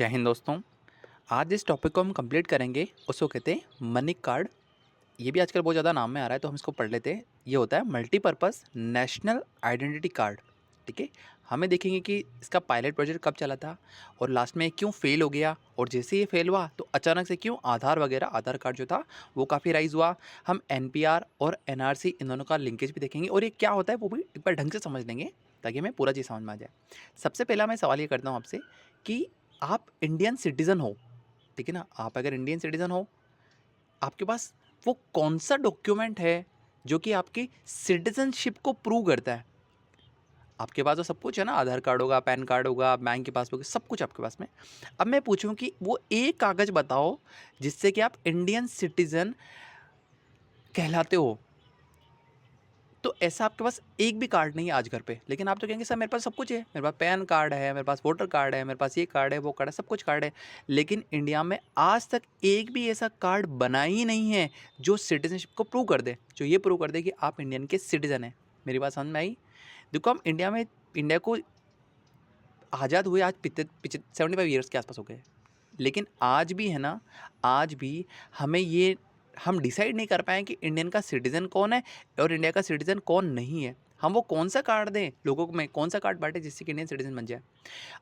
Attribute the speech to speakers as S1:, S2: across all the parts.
S1: जय हिंद दोस्तों। आज जिस टॉपिक को हम कंप्लीट करेंगे उसको कहते हैं मनी कार्ड। ये भी आजकल बहुत ज़्यादा नाम में आ रहा है तो हम इसको पढ़ लेते हैं। ये होता है मल्टीपर्पज़ नेशनल आइडेंटिटी कार्ड। ठीक है, हमें देखेंगे कि इसका पायलट प्रोजेक्ट कब चला था और लास्ट में क्यों फेल हो गया, और जैसे ये फेल हुआ तो अचानक से क्यों आधार कार्ड जो था वो काफ़ी राइज हुआ। हम एनपीआर और एनआरसी इन दोनों का लिंकेज भी देखेंगे और ये क्या होता है वो भी एक बार ढंग से समझ लेंगे ताकि हमें पूरा चीज़ समझ में आ जाए। सबसे पहला मैं सवाल ये करता हूँ आपसे कि आप इंडियन सिटीज़न हो, ठीक है ना। आप अगर इंडियन सिटीज़न हो, आपके पास वो कौन सा डॉक्यूमेंट है जो कि आपकी सिटीज़नशिप को प्रूव करता है। आपके पास तो सब कुछ है ना, आधार कार्ड होगा, पैन कार्ड होगा, बैंक की पासबुक, सब कुछ आपके पास में। अब मैं पूछूं कि वो एक कागज़ बताओ जिससे कि आप इंडियन सिटीज़न कहलाते हो। तो ऐसा आपके पास एक भी कार्ड नहीं है आज घर पे, लेकिन आप तो कहेंगे सर मेरे पास सब कुछ है, मेरे पास पैन कार्ड है, मेरे पास वोटर कार्ड है, मेरे पास ये कार्ड है, वो कार्ड है, सब कुछ कार्ड है। लेकिन इंडिया में आज तक एक भी ऐसा कार्ड बना ही नहीं है जो सिटीजनशिप को प्रूव कर दे, जो ये प्रूव कर दे कि आप इंडियन के सिटीज़न हैं। मेरी बात समझ में आई? देखो, हम इंडिया को आज़ाद हुए आज 75 ईयर्स के आसपास हो गए, लेकिन आज भी है ना, आज भी हमें ये हम डिसाइड नहीं कर पाए कि इंडियन का सिटीज़न कौन है और इंडिया का सिटीज़न कौन नहीं है। हम वो कौन सा कार्ड दें लोगों को, में कौन सा कार्ड बांटे जिससे कि इंडियन सिटीज़न बन जाए।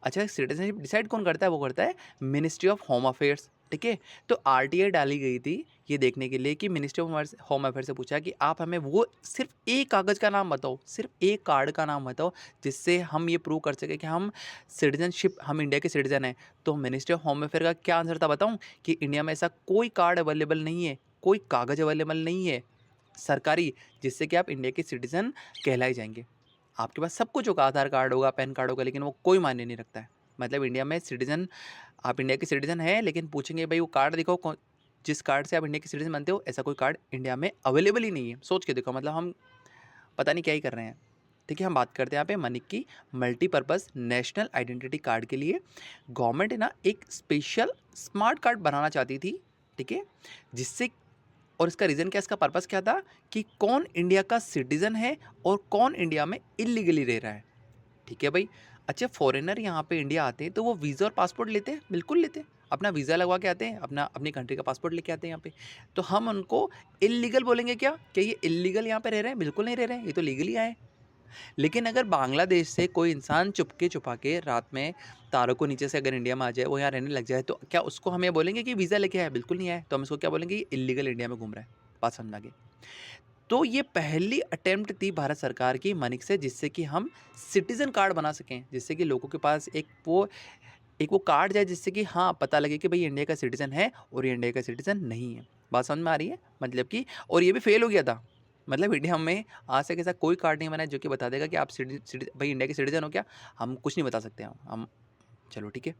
S1: अच्छा, सिटीजनशिप डिसाइड कौन करता है? वो करता है मिनिस्ट्री ऑफ होम अफेयर्स। ठीक है, तो आरटीआई डाली गई थी ये देखने के लिए कि मिनिस्ट्री ऑफ होम अफेयर से पूछा कि आप हमें वो सिर्फ एक कागज़ का नाम बताओ, सिर्फ एक कार्ड का नाम बताओ जिससे हम ये प्रूव कर सके कि हम इंडिया के सिटीज़न हैं। तो मिनिस्ट्री ऑफ होम अफेयर का क्या आंसर था बताऊं? कि इंडिया में ऐसा कोई कार्ड अवेलेबल नहीं है, कोई कागज़ अवेलेबल नहीं है सरकारी, जिससे कि आप इंडिया के सिटीज़न कहलाए जाएंगे। आपके पास सब कुछ होगा, आधार कार्ड होगा, पैन कार्ड होगा, लेकिन वो कोई मायने नहीं रखता है। मतलब इंडिया में सिटीज़न, आप इंडिया के सिटीज़न हैं, लेकिन पूछेंगे भाई वो कार्ड दिखाओ, जिस कार्ड से आप इंडिया के सिटीज़न बनते हो, ऐसा कोई कार्ड इंडिया में अवेलेबल ही नहीं है। सोच के देखो, मतलब हम पता नहीं क्या ही कर रहे हैं। ठीक है, हम बात करते हैं यहाँ पे मनी की मल्टीपर्पज़ नेशनल आइडेंटिटी कार्ड के लिए गवर्नमेंट ना एक स्पेशल स्मार्ट कार्ड बनाना चाहती थी। ठीक है, जिससे, और इसका रीज़न क्या, इसका पर्पस क्या था कि कौन इंडिया का सिटीज़न है और कौन इंडिया में इलीगली रह रहा है। ठीक है भाई। अच्छा, फॉरेनर यहाँ पे इंडिया आते हैं तो वो वीज़ा और पासपोर्ट लेते हैं? बिल्कुल लेते हैं। अपना वीज़ा लगवा के आते हैं, अपनी कंट्री का पासपोर्ट लेके आते हैं यहाँ पे। तो हम उनको इलीगल बोलेंगे क्या? क्या ये इलीगल यहाँ पे रह रहे हैं? बिल्कुल नहीं रह रहे हैं, ये तो लीगली आए। लेकिन अगर बांग्लादेश से कोई इंसान चुपके छुपा के रात में तारों को नीचे से अगर इंडिया में आ जाए, वो यहाँ रहने लग जाए, तो क्या उसको हम ये बोलेंगे कि वीज़ा लेके आया? बिल्कुल नहीं आया। तो हम इसको क्या बोलेंगे? इलीगल इंडिया में घूम रहा है। बात समझ में आ गई? तो ये पहली अटेम्प्ट थी भारत सरकार की मनिक से, जिससे कि हम सिटीज़न कार्ड बना सकें, जिससे कि लोगों के पास एक वो कार्ड जाए जिससे कि हाँ पता लगे कि भाई इंडिया का सिटीज़न है और ये इंडिया का सिटीज़न नहीं है। बात समझ में आ रही है? मतलब कि, और ये भी फेल हो गया था। मतलब इंडिया में आज तक ऐसा कोई कार्ड नहीं बना है जो कि बता देगा कि आप भाई इंडिया के सिटीज़न हो क्या? हम कुछ नहीं बता सकते हम चलो ठीक है।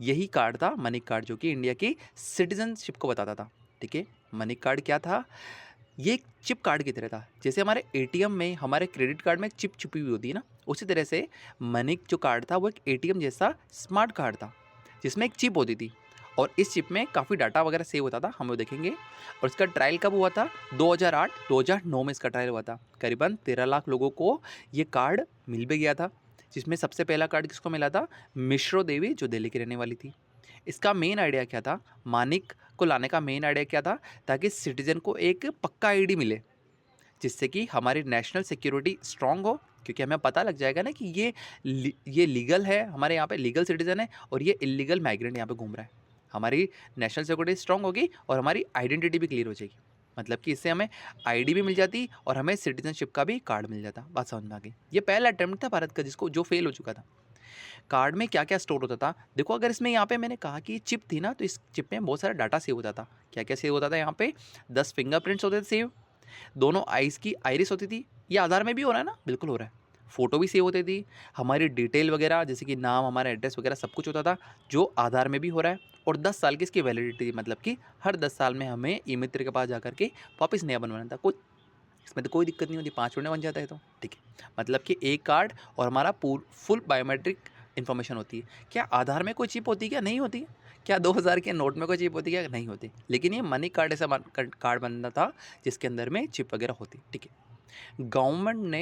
S1: यही कार्ड था मनी कार्ड, जो कि इंडिया की सिटीज़नशिप को बताता था। ठीक है, मनी कार्ड क्या था? ये एक चिप कार्ड की तरह था। जैसे हमारे एटीएम में, हमारे क्रेडिट कार्ड में एक चिप छुपी हुई होती है ना, उसी तरह से मनी जो कार्ड था वो एक एटीएम जैसा स्मार्ट कार्ड था, जिसमें एक चिप होती थी और इस चिप में काफ़ी डाटा वगैरह सेव होता था। हम वो देखेंगे। और इसका ट्रायल कब हुआ था? 2008-2009 में इसका ट्रायल हुआ था। करीबन 13 लाख लोगों को ये कार्ड मिल भी गया था, जिसमें सबसे पहला कार्ड किसको मिला था? मिश्रो देवी, जो दिल्ली की रहने वाली थी। इसका मेन आइडिया क्या था? मानिक को लाने का मेन आइडिया क्या था? ताकि सिटीजन को एक पक्का आईडी मिले, जिससे कि हमारी नेशनल सिक्योरिटी स्ट्रांग हो, क्योंकि हमें पता लग जाएगा ना कि ये लीगल है, हमारे यहाँ पे लीगल सिटीजन है और ये इलीगल माइग्रेंट यहाँ पे घूम रहा है। हमारी नेशनल सिक्योरिटी स्ट्रांग होगी और हमारी आइडेंटिटी भी क्लियर हो जाएगी। मतलब कि इससे हमें आईडी भी मिल जाती और हमें सिटीजनशिप का भी कार्ड मिल जाता। बात समझ में आ गई? ये पहला अटेम्प्ट था भारत का जिसको जो फेल हो चुका था। कार्ड में क्या क्या स्टोर होता था देखो। अगर इसमें यहाँ पे मैंने कहा कि चिप थी ना, तो इस चिप में बहुत सारा डाटा सेव होता था। क्या क्या सेव होता था यहाँ पे? 10 फिंगरप्रिंट्स होते थे सेव, दोनों आइज़ की आइरिस होती थी। ये आधार में भी हो रहा है ना? बिल्कुल हो रहा है। फ़ोटो भी सेव होती थी, हमारी डिटेल वगैरह जैसे कि नाम, हमारा एड्रेस वगैरह सब कुछ होता था, जो आधार में भी हो रहा है। और 10 साल की इसकी वैलिडिटी थी, मतलब कि हर 10 साल में हमें ई मित्र के पास जाकर के वापस नया बनवाना था। कुछ इसमें तो कोई दिक्कत नहीं होती, 5 मिनट में बन जाता है। तो ठीक है, मतलब कि एक कार्ड और हमारा फुल बायोमेट्रिक इन्फॉर्मेशन होती है। क्या आधार में कोई चिप होती है? क्या नहीं होती? क्या 2000 के नोट में कोई चिप होती है? क्या नहीं होती? लेकिन ये मनी कार्ड ऐसा कार्ड बनना था जिसके अंदर में चिप वगैरह होती। ठीक है, गवर्नमेंट ने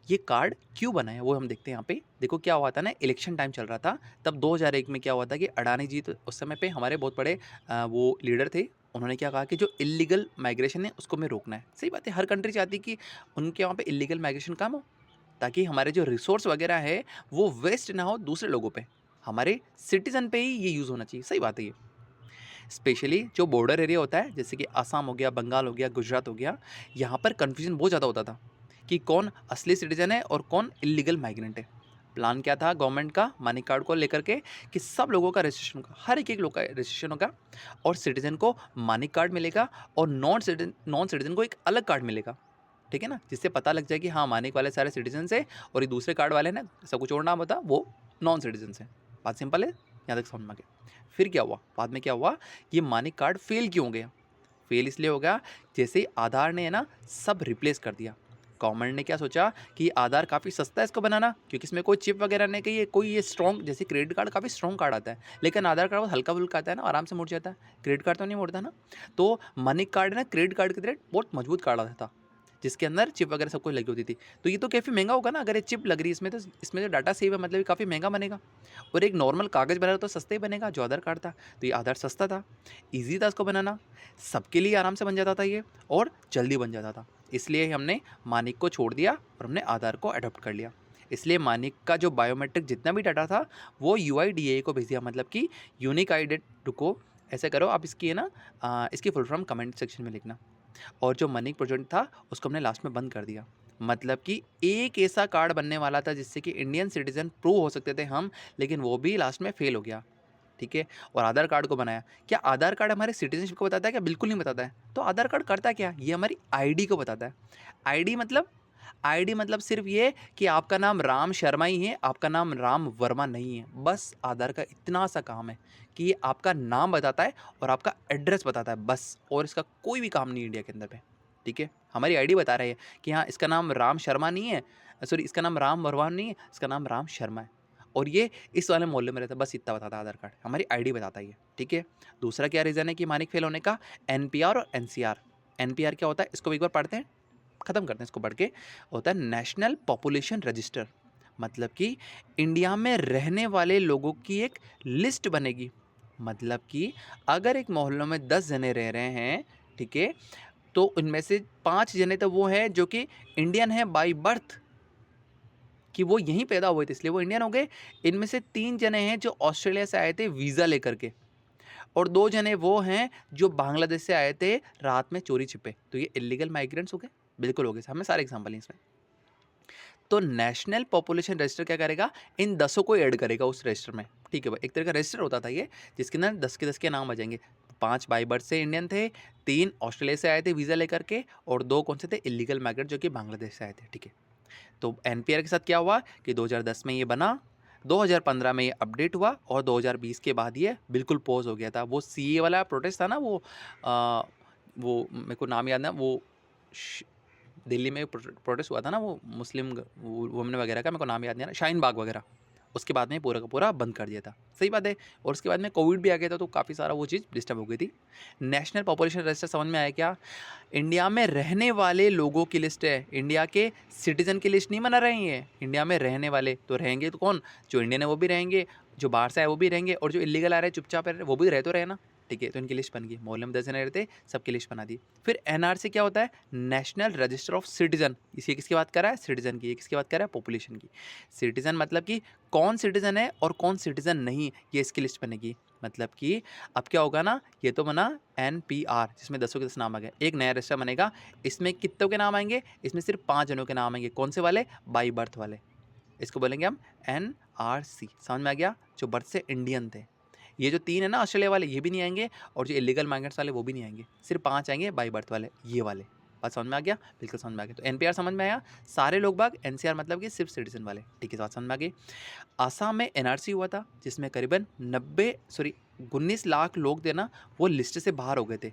S1: ये कार्ड क्यों बनाया वो हम देखते हैं यहाँ पे। देखो क्या हुआ था ना, इलेक्शन टाइम चल रहा था तब 2001 में क्या हुआ था कि अडानी जी तो उस समय पे हमारे बहुत बड़े वो लीडर थे। उन्होंने क्या कहा कि जो इलीगल माइग्रेशन है उसको हमें रोकना है। सही बात है, हर कंट्री चाहती है कि उनके वहाँ पे इलीगल माइग्रेशन कम हो, ताकि हमारे जो रिसोर्स वगैरह है वो वेस्ट ना हो दूसरे लोगों पे, हमारे सिटीजन पे ही ये यूज़ होना चाहिए। सही बात है ये। स्पेशली जो बॉर्डर एरिया होता है जैसे कि असम हो गया, बंगाल हो गया, गुजरात हो गया, यहाँ पर कन्फ्यूजन बहुत ज़्यादा होता था कि कौन असली सिटीजन है और कौन इलीगल माइग्रेंट है। प्लान क्या था गवर्नमेंट का मनी कार्ड को लेकर के कि सब लोगों का रजिस्ट्रेशन होगा, हर एक लोग का रजिस्ट्रेशन होगा और सिटीजन को मनी कार्ड मिलेगा और नॉन सिटीजन को एक अलग कार्ड मिलेगा। ठीक है ना, जिससे पता लग जाए कि हाँ मानिक वाले सारे सिटीजन है और ये दूसरे कार्ड वाले ना, ऐसा कुछ और नाम होता वो नॉन सिटीजन है। बात सिंपल है, यहाँ तक समझ में आ गया। फिर क्या हुआ, बाद में क्या हुआ, ये मानिक कार्ड फेल क्यों हो गया। फेल इसलिए हो गया जैसे ही आधार ने है ना सब रिप्लेस कर दिया। गवर्नमेंट ने क्या सोचा कि आधार काफ़ी सस्ता है इसको बनाना, क्योंकि इसमें कोई चिप वगैरह नहीं, कि ये कोई ये स्ट्रॉन्ग, जैसे क्रेडिट कार्ड काफ़ी स्ट्रॉन्ग कार्ड आता है लेकिन आधार कार्ड बहुत हल्का फुल्का आता है ना, आराम से मुड़ जाता है। क्रेडिट कार्ड तो नहीं मुड़ता ना। तो मनी कार्ड ना क्रेडिट कार्ड की तरह बहुत मजबूत कार्ड आता था जिसके अंदर चिप वगैरह सब कुछ लगी होती थी। तो ये तो काफ़ी महंगा होगा ना, अगर ये चिप लग रही है इसमें तो इसमें जो डाटा सेव है मतलब ये काफ़ी महंगा बनेगा। और एक नॉर्मल कागज़ बना तो सस्ता ही बनेगा जो आधार कार्ड था। तो ये आधार सस्ता था, ईजी था इसको बनाना, सबके लिए आराम से बन जाता था ये और जल्दी बन जाता था। इसलिए हमने मानिक को छोड़ दिया और हमने आधार को अडॉप्ट कर लिया। इसलिए मानिक का जो बायोमेट्रिक जितना भी डाटा था वो UIDAI को भेज दिया, मतलब कि यूनिक आइडेंटिटी को। ऐसे करो आप इसकी है ना इसकी फुल फॉर्म कमेंट सेक्शन में लिखना। और जो मनी प्रोजेक्ट था उसको हमने लास्ट में बंद कर दिया। मतलब कि एक ऐसा कार्ड बनने वाला था जिससे कि इंडियन सिटीजन प्रूव हो सकते थे हम, लेकिन वो भी लास्ट में फेल हो गया। ठीक है, और आधार कार्ड को बनाया। क्या आधार कार्ड हमारे सिटीजनशिप को बताता है क्या? बिल्कुल नहीं बताता है। तो आधार कार्ड करता क्या, ये हमारी आईडी को बताता है। आईडी मतलब, आईडी मतलब सिर्फ ये कि आपका नाम राम शर्मा ही है, आपका नाम राम वर्मा नहीं है। बस आधार का इतना सा काम है कि ये आपका नाम बताता है और आपका एड्रेस बताता है बस, और इसका कोई भी काम नहीं इंडिया के अंदर पे। ठीक है, हमारी आईडी बता रही है कि हाँ इसका नाम राम शर्मा नहीं है, सॉरी इसका नाम राम वर्मा नहीं है, इसका नाम राम शर्मा है और ये इस वाले मोहल्ले में रहता है। बस इतना बताता है आधार कार्ड, हमारी आईडी बताता है ये। ठीक है, दूसरा क्या रीज़न है कि मानिक फेल होने का, NPR और NCR। NPR क्या होता है इसको एक बार पढ़ते हैं, ख़त्म करते हैं इसको पढ़ के। होता है नेशनल पॉपुलेशन रजिस्टर, मतलब कि इंडिया में रहने वाले लोगों की एक लिस्ट बनेगी। मतलब कि अगर एक मोहल्लों में 10 जने रह रहे हैं, ठीक है, तो उनमें से 5 जने तो वो हैं जो कि इंडियन है बाय बर्थ, कि वो यहीं पैदा हुए थे इसलिए वो इंडियन हो गए। इनमें से 3 जने हैं जो ऑस्ट्रेलिया से आए थे वीज़ा लेकर के, और 2 जने वो हैं जो बांग्लादेश से आए थे रात में चोरी छिपे। तो ये इलीगल माइग्रेंट्स हो गए, बिल्कुल हो गए। हमें सारे एग्जाम्पल हैं इसमें। तो नेशनल पॉपुलेशन रजिस्टर क्या करेगा, इन 10 को ऐड करेगा उस रजिस्टर में। ठीक है भाई, एक तरह का रजिस्टर होता था ये जिसके अंदर 10 के 10 के नाम आ जाएंगे। 5 बाई बर्थ से इंडियन थे, 3 ऑस्ट्रेलिया से आए थे वीज़ा लेकर के, और 2 कौन से थे, इलीगल माइग्रेंट जो कि बांग्लादेश से आए थे। ठीक है, तो NPR के साथ क्या हुआ कि 2010 में ये बना, 2015 में ये अपडेट हुआ और 2020 के बाद ये बिल्कुल पॉज हो गया था। वो CA वाला प्रोटेस्ट था ना, वो मेरे को नाम याद ना, वो दिल्ली में प्रोटेस्ट हुआ था ना, वो मुस्लिम वुमेन वगैरह का, मेरे को नाम याद नहीं आ रहा, शाहीन बाग वगैरह। उसके बाद में पूरा का पूरा बंद कर दिया था। सही बात है। और उसके बाद में कोविड भी आ गया था तो काफ़ी सारा वो चीज़ डिस्टर्ब हो गई थी। नेशनल पॉपुलेशन रजिस्टर समझ में आया क्या? इंडिया में रहने वाले लोगों की लिस्ट है, इंडिया के सिटीजन की लिस्ट नहीं बना रही है। इंडिया में रहने वाले तो रहेंगे तो कौन, जो इंडियन है वो भी रहेंगे, जो बाहर से आए वो भी रहेंगे, और जो इलीगल आ रहे हैं चुपचाप रह रहे वो भी रह तो रहे ना। ठीक है, तो इनकी लिस्ट बन गई। मोहल्ले में 10 जने रहते, सबकी लिस्ट बना दी। फिर NRC क्या होता है, नेशनल रजिस्टर ऑफ सिटीजन। इसी किसकी बात कर रहा है, सिटीजन की। ये किसकी बात कर रहा है, पॉपुलेशन की। सिटीजन मतलब कि कौन सिटीजन है और कौन सिटीजन नहीं, ये इसकी लिस्ट बनेगी। मतलब कि अब क्या होगा ना, ये तो बना NPR जिसमें 10 के 10 नाम आ गए। एक नया रजिस्टर बनेगा, इसमें कितनों के नाम आएंगे, इसमें सिर्फ 5 जनों के नाम आएंगे। कौन से वाले, बाई बर्थ वाले। इसको बोलेंगे हम NRC। समझ में आ गया, जो बर्थ से इंडियन थे। ये जो 3 है ना ऑस्ट्रेलिया वाले, ये भी नहीं आएंगे, और जो इलीगल माइग्रेंट्स वाले वो भी नहीं आएंगे। सिर्फ 5 आएंगे बाई बर्थ वाले, ये वाले। बात समझ में आ गया, बिल्कुल समझ में आ गया। तो NPR समझ में आया, सारे लोग बाग। NCR मतलब कि सिर्फ सिटीजन वाले। ठीक है, बात समझ में आ गई। आसाम में NRC हुआ था जिसमें करीबन 19 लाख लोग थे ना, वो लिस्ट से बाहर हो गए थे।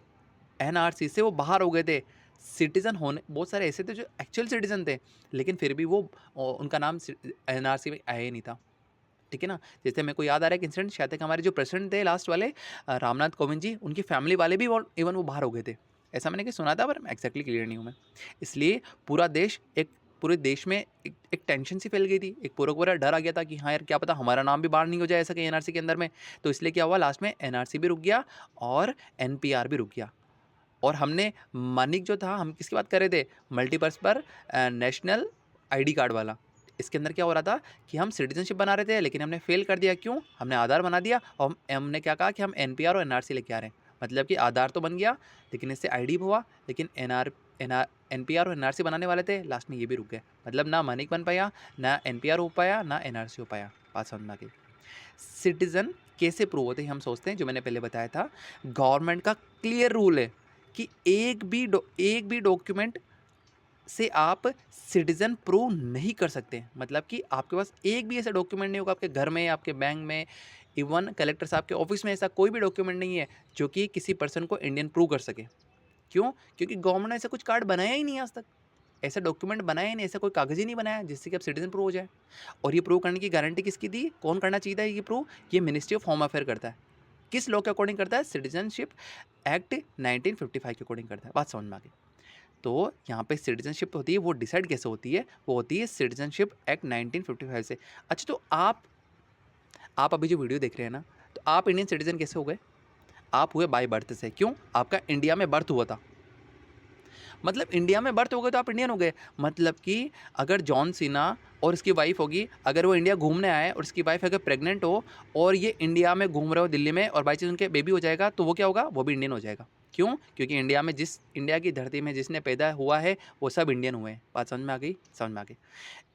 S1: NRC से वो बाहर हो गए थे। सिटीजन होने बहुत सारे ऐसे थे जो एक्चुअल सिटीजन थे, लेकिन फिर भी वो उनका नाम NRC में आया ही नहीं था। ठीक है ना। जैसे मेरे को याद आ रहा है कि इंसिडेंट, शायद तक हमारे जो प्रेसिडेंट थे लास्ट वाले, रामनाथ कोविंद जी, उनकी फैमिली वाले भी इवन वो बाहर हो गए थे। ऐसा मैंने कहीं सुना था, पर एग्जैक्टली क्लियर नहीं हूँ मैं। इसलिए पूरे देश में एक टेंशन सी फैल गई थी, एक पूरा डर आ गया था कि हाँ यार क्या पता हमारा नाम भी बाहर नहीं हो जाए ऐसा कहीं एनआरसी के अंदर में। तो इसलिए क्या हुआ, लास्ट में एनआरसी भी रुक गया और एनपीआर भी रुक गया। और हमने मानिक जो था, हम किसकी बात कर रहे थे, मल्टीपर्पस पर नेशनल आईडी कार्ड वाला। इसके अंदर क्या हो रहा था कि हम सिटीजनशिप बना रहे थे, लेकिन हमने फेल कर दिया। क्यों? हमने आधार बना दिया और हमने क्या कहा कि हम एनपीआर और एनआरसी लेके आ रहे हैं। मतलब कि आधार तो बन गया, लेकिन इससे आईडी भी हुआ, लेकिन एनपीआर और एनआरसी बनाने वाले थे, लास्ट में ये भी रुक गए। मतलब ना मानिक बन पाया, ना एनपीआर हो पाया, ना एनआरसी हो पाया। बात समझ में आ गई। सिटीजन कैसे प्रूव होते हैं हम सोचते हैं, जो मैंने पहले बताया था, गवर्नमेंट का क्लियर रूल है कि एक भी डॉक्यूमेंट से आप सिटीजन प्रूव नहीं कर सकते। मतलब कि आपके पास एक भी ऐसा डॉक्यूमेंट नहीं होगा, आपके घर में, आपके बैंक में, इवन कलेक्टर साहब के ऑफिस में ऐसा कोई भी डॉक्यूमेंट नहीं है जो कि किसी पर्सन को इंडियन प्रूव कर सके। क्यों? क्योंकि गवर्नमेंट ने ऐसा कुछ कार्ड बनाया ही नहीं आज तक, ऐसा डॉक्यूमेंट बनाया ही नहीं, ऐसा कोई कागज ही नहीं बनाया जिससे कि आप सिटीजन प्रूव हो जाए। और ये प्रूव करने की गारंटी किसकी दी, कौन करना चाहिए ये प्रूव? ये मिनिस्ट्री ऑफ होम अफेयर करता है। किस लॉ के अकॉर्डिंग करता है? सिटीजनशिप एक्ट 1955 के अकॉर्डिंग करता है। बात समझ में आ गई। तो यहाँ पे सिटीजनशिप होती है, वो डिसाइड कैसे होती है? वो होती है सिटीजनशिप एक्ट 1955 से। अच्छा, तो आप अभी जो वीडियो देख रहे हैं ना, तो आप इंडियन सिटीजन कैसे हो गए? आप हुए बाय बर्थ से। क्यों? आपका इंडिया में बर्थ हुआ था, मतलब इंडिया में बर्थ हो गए तो आप इंडियन हो गए। मतलब कि अगर जॉन सीना और उसकी वाइफ होगी, अगर वो इंडिया घूमने आए और उसकी वाइफ अगर प्रेग्नेंट हो और ये इंडिया में घूम रहे हो दिल्ली में, और बाई चांस उनके बेबी हो जाएगा, तो वो क्या होगा? वो भी इंडियन हो जाएगा। क्यों? क्योंकि इंडिया की धरती में जिसने पैदा हुआ है वो सब इंडियन हुए हैं। बात समझ में आ गई? समझ में आ गई।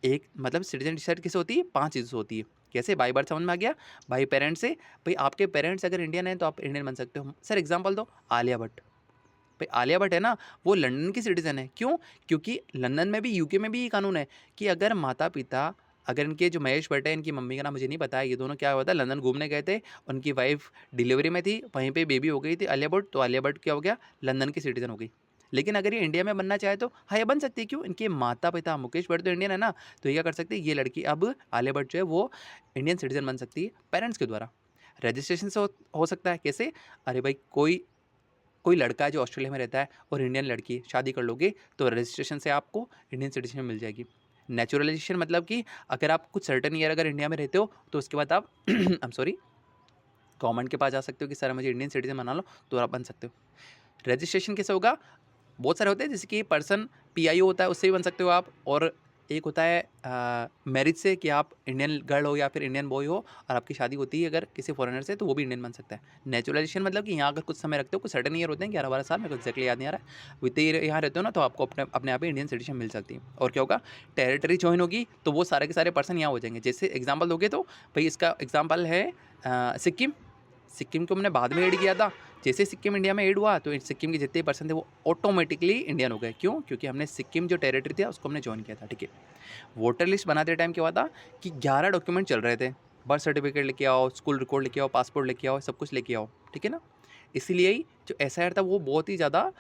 S1: एक मतलब सिटीजन डिसाइड किसे होती है? 5 चीज़ों से होती है। कैसे? बाई बर्थ समझ में आ गया, बाई पेरेंट्स से। भाई आपके पेरेंट्स अगर इंडियन हैं तो आप इंडियन बन सकते हो। सर एग्जाम्पल दो। आलिया भट्ट। भाई आलिया भट्ट है ना, वो लंदन की सिटीज़न है। क्यों? क्योंकि लंदन में भी, यूके में भी ये कानून है कि अगर माता पिता, अगर इनके जो महेश भट्ट है, इनकी मम्मी का नाम मुझे नहीं पता है, ये दोनों क्या हुआ था, लंदन घूमने गए थे, उनकी वाइफ डिलीवरी में थी, वहीं पे बेबी हो गई थी आलिया भट्ट, तो आलिया भट्ट क्या हो गया? लंदन की सिटीज़न हो गई। लेकिन अगर ये इंडिया में बनना चाहे तो हाँ ये बन सकती है। क्यों? इनके माता पिता मुकेश भट्ट तो इंडियन है ना, तो ये क्या कर सकती है, ये लड़की अब आलिया भट्ट जो है वो इंडियन सिटीज़न बन सकती है पेरेंट्स के द्वारा। रजिस्ट्रेशन से हो सकता है। कैसे? अरे भाई कोई लड़का है जो ऑस्ट्रेलिया में रहता है और इंडियन लड़की, शादी कर लोगे तो रजिस्ट्रेशन से आपको इंडियन सिटीजन मिल जाएगी। नेचुरलाइजेशन मतलब कि अगर आप कुछ सर्टेन ईयर अगर इंडिया में रहते हो तो उसके बाद आप आई एम सॉरी, गवर्नमेंट के पास जा सकते हो कि सर मुझे इंडियन सिटीजन बना लो, तो आप बन सकते हो। रजिस्ट्रेशन कैसे होगा? बहुत सारे होते हैं, जैसे कि पर्सन पीआईओ होता है, उससे भी बन सकते हो आप। और एक होता है मैरिज से, कि आप इंडियन गर्ल हो या फिर इंडियन बॉय हो और आपकी शादी होती है अगर किसी फॉरेनर से, तो वो भी इंडियन बन सकता है। नेचुरलाइजेशन मतलब कि यहाँ अगर कुछ समय रखते हो, कुछ सर्टेन ईयर होते हैं, 11-12 साल, मेरे को एक्जैक्टली याद नहीं आ रहा है, विद ईयर यहाँ रहते हो ना, तो आपको अपने आप ही इंडियन सिटीजन मिल सकती है। और क्या होगा? टेरिटरी ज्वाइन होगी तो वो सारे के सारे पर्सन यहाँ हो जाएंगे। जैसे एग्जाम्पल दोगे तो भाई इसका एग्जाम्पल है सिक्किम को हमने बाद में ऐड किया था। जैसे सिक्किम इंडिया में ऐड हुआ तो सिक्किम के जितने पर्सन थे वो ऑटोमेटिकली इंडियन हो गए। क्यों? क्योंकि हमने सिक्किम जो टेरिटरी था उसको हमने ज्वाइन किया था। ठीक है। वोटर लिस्ट बनाते टाइम क्या हुआ था कि 11 डॉक्यूमेंट चल रहे थे। बर्थ सर्टिफिकेट लेके आओ, स्कूल रिकॉर्ड लेके आओ, पासपोर्ट लेके आओ, सब कुछ लेके आओ। ठीक है ना। इसीलिए ही जो एसआईआर था वो बहुत ही ज़्यादा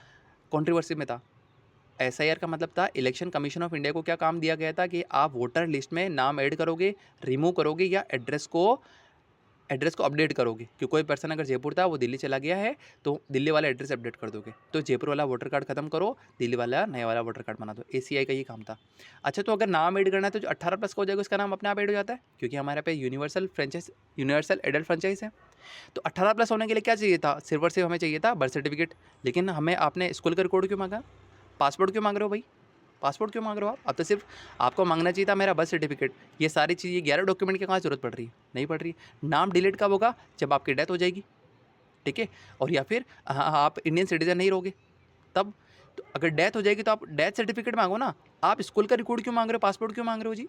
S1: कॉन्ट्रोवर्सी में था। एसआईआर का मतलब था, इलेक्शन कमीशन ऑफ इंडिया को क्या काम दिया गया था कि आप वोटर लिस्ट में नाम ऐड करोगे, रिमूव करोगे, या एड्रेस को अपडेट करोगे। कि कोई पर्सन अगर जयपुर था वो दिल्ली चला गया है तो दिल्ली वाला एड्रेस अपडेट कर दोगे, तो जयपुर वाला वोटर कार्ड खत्म करो, दिल्ली वाला नया वाला वोटर कार्ड बना दो। एसीआई का ये काम था। अच्छा, तो अगर नाम ऐड करना है तो जो 18 प्लस का हो जाएगा उसका नाम अपने आप ऐड हो जाता है, क्योंकि हमारे पे यूनिवर्सल एडल्ट फ्रेंचाइज है। तो 18 प्लस होने के लिए क्या चाहिए था? सिर्फ और सिर्फ हमें चाहिए था बर्थ सर्टिफिकेट। लेकिन हमें आपने स्कूल का रिकॉर्ड क्यों मांगा? पासपोर्ट क्यों मांग रहे हो भाई? पासपोर्ट क्यों मांग रहे हो आप? अब तो सिर्फ आपको मांगना चाहिए था मेरा बर्थ सर्टिफिकेट। ये सारी चीज़, ये 11 डॉक्यूमेंट की कहाँ जरूरत पड़ रही है? नहीं पड़ रही। नाम डिलीट कब होगा? जब आपकी डेथ हो जाएगी। ठीक है। और या फिर आप इंडियन सिटीजन नहीं रहोगे तब। तो अगर डेथ हो जाएगी तो आप डेथ सर्टिफिकेट मांगो ना। आप स्कूल का रिकॉर्ड क्यों मांग रहे हो? पासपोर्ट क्यों मांग रहे हो जी?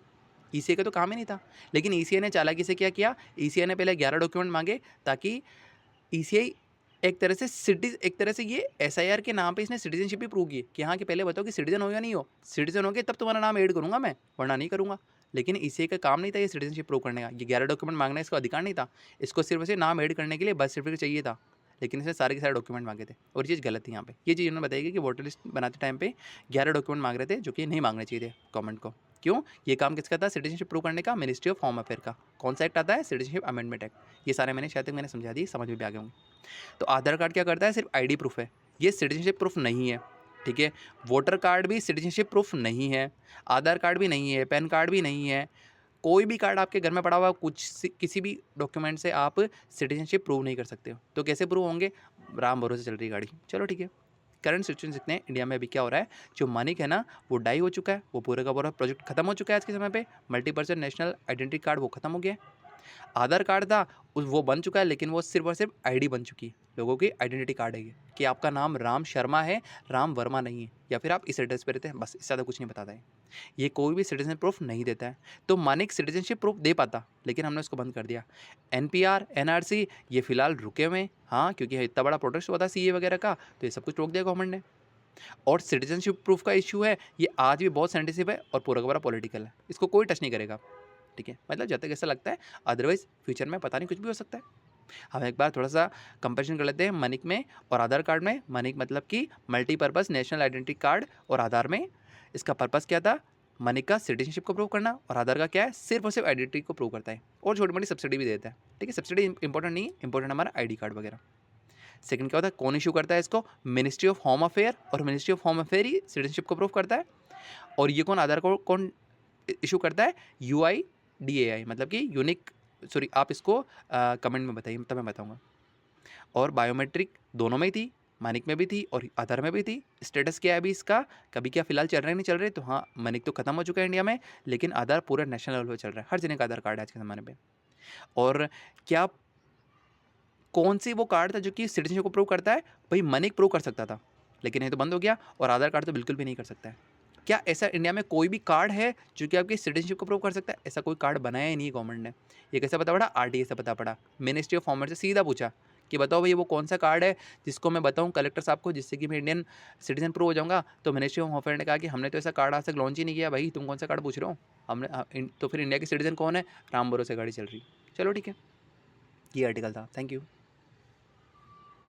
S1: ईसीआई का तो काम ही नहीं था। लेकिन ईसीआई ने चालाकी से क्या किया, ईसीआई ने पहले 11 डॉक्यूमेंट मांगे, ताकि ईसीआई एक तरह से ये एसआईआर के नाम पे इसने सिटीजनशिप भी प्रूव की कि हाँ, कि पहले बताओ कि सिटीजन हो या नहीं हो। सिटीजन हो गए तब तुम्हारा नाम ऐड करूंगा मैं, वरना नहीं करूंगा। लेकिन ईसीआई का काम नहीं था ये सिटीजनशिप प्रूव करने का। ये 11 डॉक्यूमेंट मांगना इसका अधिकार नहीं था। इसको सिर्फ से नाम ऐड करने के लिए बर्थ सर्टिफिकेट चाहिए था। लेकिन इसने सारे के सारे डॉक्यूमेंट मांगे थे, और ये चीज़ गलत थी यहाँ पे। ये चीज़ उन्होंने बताई कि वोटर लिस्ट बनाते टाइम पे 11 डॉक्यूमेंट मांग रहे थे, जो कि नहीं मांगने चाहिए थे गवर्नमेंट को। क्यों? ये काम किसका था? सिटीजनशिप प्रूव करने का मिनिस्ट्री ऑफ होम अफेयर का। कौन सा एक्ट आता है? Citizenship amendment act. ये सारे मैंने शायद तक मैंने समझा दी, समझ में भी आ गए होंगे। तो आधार कार्ड क्या करता है? सिर्फ आईडी प्रूफ है। ये सिटीजनशिप प्रूफ नहीं है, ठीक है। वोटर कार्ड भी सिटीजनशिप प्रूफ नहीं है, आधार कार्ड भी नहीं है, पैन कार्ड भी नहीं है, कोई भी कार्ड आपके घर में पड़ा हुआ किसी भी डॉक्यूमेंट से आप सिटीजनशिप प्रूव नहीं कर सकते हो। तो कैसे प्रूव होंगे? राम भरोसे चल रही गाड़ी। चलो ठीक है। करंट सिचुएशन देखते हैं इंडिया में अभी क्या हो रहा है। जो मानिक है ना वो डाई हो चुका है, वो पूरे का पूरा प्रोजेक्ट खत्म हो चुका है आज के समय पे। मल्टीपर्सन नेशनल आइडेंटिटी कार्ड वो खत्म हो गया है। आधार कार्ड था वो बन चुका है, लेकिन वो सिर्फ और सिर्फ आईडी बन चुकी है, लोगों की आइडेंटिटी कार्ड है ये कि आपका नाम राम शर्मा है, राम वर्मा नहीं है, या फिर आप इस एड्रेस पे रहते हैं, बस इससे ज़्यादा कुछ नहीं बताता है। ये कोई भी सिटीजन प्रूफ नहीं देता है। तो मानिक सिटीजनशिप प्रूफ दे पाता, लेकिन हमने उसको बंद कर दिया। एनपीआर एनआरसी ये फिलहाल रुके हुए हैं, हाँ, क्योंकि इतना बड़ा प्रोटेस्ट हुआ था सीए वगैरह का, तो ये सब कुछ रोक दिया गवर्नमेंट ने। और सिटीजनशिप प्रूफ का इशू है, ये आज भी बहुत सेंसिटिव है और पूरा का पूरा पॉलिटिकल है, इसको कोई टच नहीं करेगा, ठीक है। मतलब जब तक ऐसा लगता है, अदरवाइज फ्यूचर में पता नहीं कुछ भी हो सकता है। हम एक बार थोड़ा सा कंपैरिजन कर लेते हैं मनिक में और आधार कार्ड में। मनिक मतलब कि मल्टीपर्पज़ नेशनल आइडेंटिटी कार्ड, और आधार में इसका पर्पज़ क्या था? मनिक का सिटीजनशिप को प्रूव करना, और आधार का क्या है? सिर्फ और सिर्फ आइडेंटिटी को प्रूव करता है, और छोटी मोटी सब्सिडी भी देता है, ठीक है। सब्सिडी इंपॉर्टेंट नहीं है, इंपॉर्टेंट हमारा आईडी कार्ड वगैरह। सेकंड क्या होता है? कौन इशू करता है इसको? मिनिस्ट्री ऑफ होम अफेयर, और ministry of home affair he citizenship को प्रूव करता है। और ये कौन आधार को कौन इशू करता है? UIDAI, मतलब कि यूनिक, सॉरी आप इसको कमेंट में बताइए, तब मैं बताऊंगा। और बायोमेट्रिक दोनों में ही थी, मानिक में भी थी और आधार में भी थी। स्टेटस क्या है अभी इसका, कभी क्या फिलहाल चल रहे नहीं चल रहे? तो हाँ, मानिक तो खत्म हो चुका है इंडिया में, लेकिन आधार पूरा नेशनल लेवल पर चल रहा है, हर जने का आधार कार्ड है आज के ज़माने पे। और क्या कौन सी वो कार्ड था जो कि सिटीजनशिप को प्रूव करता है? भाई मनिक प्रूव कर सकता था, लेकिन ये तो बंद हो गया, और आधार कार्ड तो बिल्कुल भी नहीं कर सकता है। क्या ऐसा इंडिया में कोई भी कार्ड है जो कि आपकी सिटीजनशिप को प्रूव कर सकता है? ऐसा कोई कार्ड बनाया ही नहीं गवर्नमेंट ने। ये कैसे पता पड़ा? आरटीए से पता पड़ा। मिनिस्ट्री ऑफ कॉमर्स से सीधा पूछा कि बताओ भाई वो कौन सा कार्ड है जिसको मैं बताऊं कलेक्टर साहब को, जिससे कि मैं इंडियन सिटीजन प्रूव हो जाऊंगा। तो मिनिस्ट्री ऑफ अफेयर ने कहा कि हमने तो ऐसा कार्ड आज तक लॉन्च ही नहीं किया, भाई तुम कौन सा कार्ड पूछ रहे हो? तो फिर इंडिया के सिटीजन कौन है? राम भरोसे गाड़ी चल रही। चलो ठीक है, ये आर्टिकल था। Thank you.